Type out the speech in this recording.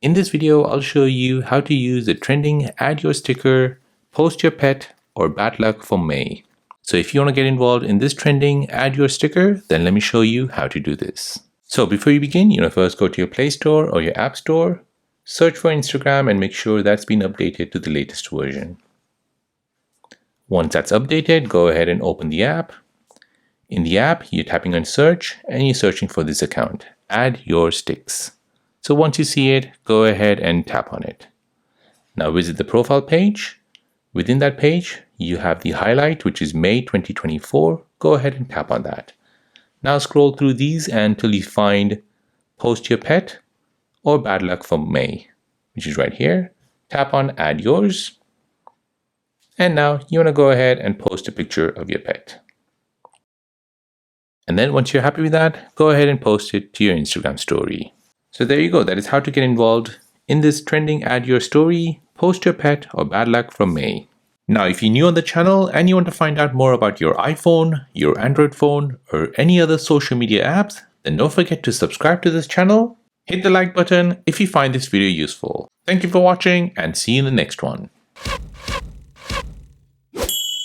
In this video, I'll show you how to use the trending add your sticker, post your pet, or bad luck for May. So if you want to get involved in this trending add your sticker, then let me show you how to do this. So before you begin, first go to your Play Store or your App Store, search for Instagram and make sure that's been updated to the latest version. Once that's updated, go ahead and open the app. In the app, you're tapping on search and you're searching for this account, add your sticks. So once you see it, go ahead and tap on it. Now visit the profile page. Within that page, you have the highlight, which is May 2024. Go ahead and tap on that. Now scroll through these until you find post your pet or bad luck for May, which is right here. Tap on add yours. And now you want to go ahead and post a picture of your pet. And then once you're happy with that, go ahead and post it to your Instagram story. So there you go. That is how to get involved in this trending add your story, post your pet, or bad luck from May. Now, if you're new on the channel and you want to find out more about your iPhone, your Android phone, or any other social media apps, then don't forget to subscribe to this channel. Hit the like button if you find this video useful. Thank you for watching and see you in the next one.